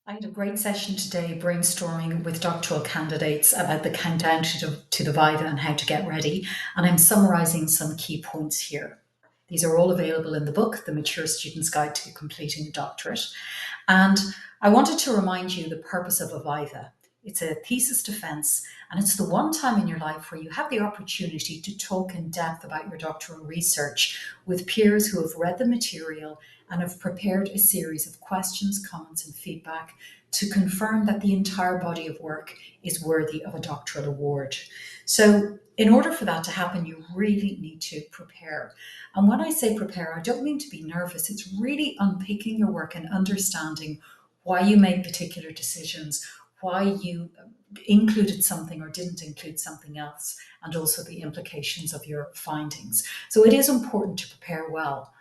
I had a great session today brainstorming with doctoral candidates about the countdown to the Viva and how to get ready. And I'm summarising some key points here. These are all available in the book, The Mature Student's Guide to Completing a Doctorate. And I wanted to remind you the purpose of a Viva. It's a thesis defence, and it's the one time in your life where you have the opportunity to talk in depth about your doctoral research with peers who have read the material and have prepared a series of questions, comments, and feedback to confirm that the entire body of work is worthy of a doctoral award. So, in order for that to happen, you really need to prepare. And when I say prepare, I don't mean to be nervous. It's really unpicking your work and understanding why you made particular decisions, why you included something or didn't include something else, and also the implications of your findings. So it is important to prepare well.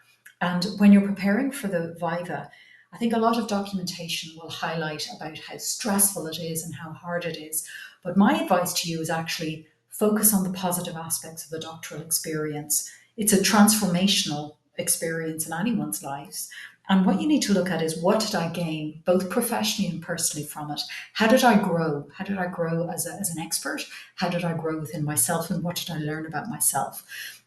And when you're preparing for the Viva, I think a lot of documentation will highlight about how stressful it is and how hard it is. But my advice to you is actually focus on the positive aspects of the doctoral experience. It's a transformational experience in anyone's lives. And what you need to look at is, what did I gain, both professionally and personally, from it? How did I grow? How did I grow as an expert? How did I grow within myself? And what did I learn about myself?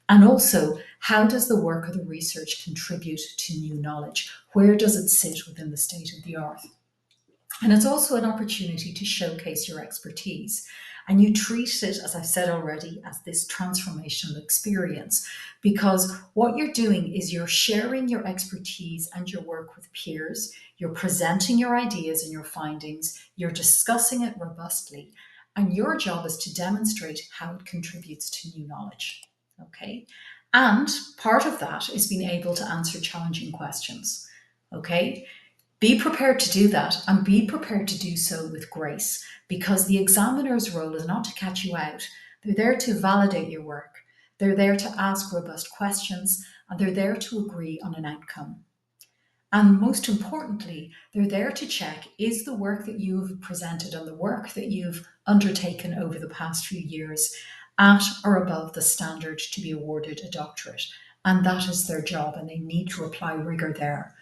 And also, how does the work or the research contribute to new knowledge? Where does it sit within the state of the art? And it's also an opportunity to showcase your expertise. And you treat it, as I've said already, as this transformational experience, because what you're doing is you're sharing your expertise and your work with peers, you're presenting your ideas and your findings, you're discussing it robustly, and your job is to demonstrate how it contributes to new knowledge. Okay? And part of that is being able to answer challenging questions. Okay? Be prepared to do that, and be prepared to do so with grace, because the examiner's role is not to catch you out. They're there to validate your work. They're there to ask robust questions, and they're there to agree on an outcome. And most importantly, they're there to check, is the work that you've presented and the work that you've undertaken over the past few years at or above the standard to be awarded a doctorate? And that is their job, and they need to apply rigor there.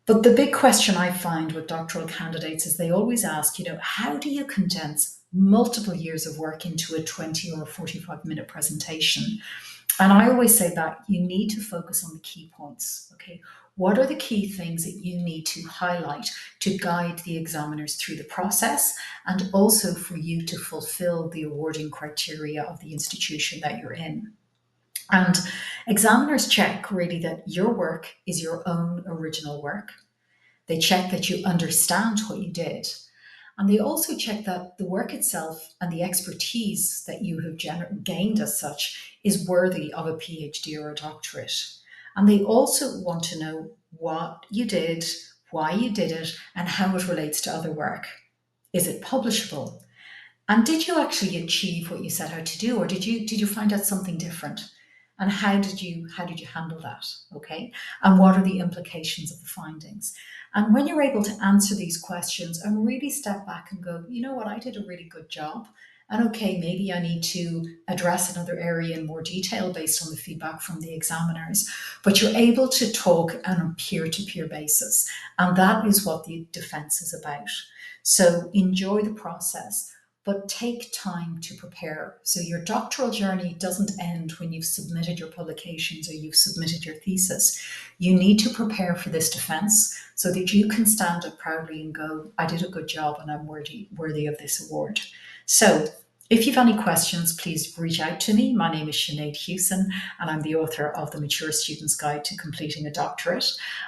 But the big question I find with doctoral candidates is they always ask, how do you condense multiple years of work into a 20 or a 45-minute presentation? And I always say that you need to focus on the key points. Okay, what are the key things that you need to highlight to guide the examiners through the process, and also for you to fulfill the awarding criteria of the institution that you're in? And examiners check really that your work is your own original work. They check that you understand what you did. And they also check that the work itself and the expertise that you have gained as such is worthy of a PhD or a doctorate. And they also want to know what you did, why you did it, and how it relates to other work. Is it publishable? And did you actually achieve what you set out to do, or did you find out something different? And how did you handle that? Okay, and what are the implications of the findings? And when you're able to answer these questions and really step back and go, you know what, I did a really good job. And okay, maybe I need to address another area in more detail based on the feedback from the examiners. But you're able to talk on a peer-to-peer basis. And that is what the defense is about. So enjoy the process, but take time to prepare. So your doctoral journey doesn't end when you've submitted your publications or you've submitted your thesis. You need to prepare for this defense so that you can stand up proudly and go, I did a good job and I'm worthy of this award. So if you've any questions, please reach out to me. My name is Sinead Hewson, and I'm the author of The Mature Student's Guide to Completing a Doctorate.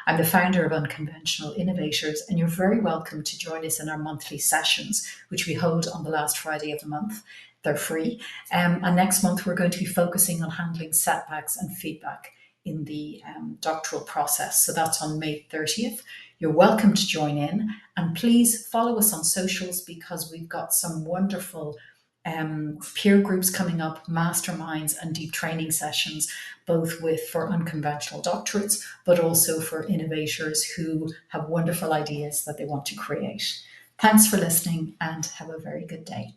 I'm the founder of Unconventional Innovators, and you're very welcome to join us in our monthly sessions, which we hold on the last Friday of the month. They're free. And next month, we're going to be focusing on handling setbacks and feedback in the doctoral process. So that's on May 30th. You're welcome to join in, and please follow us on socials, because we've got some wonderful peer groups coming up, masterminds and deep training sessions, both for unconventional doctorates, but also for innovators who have wonderful ideas that they want to create. Thanks for listening, and have a very good day.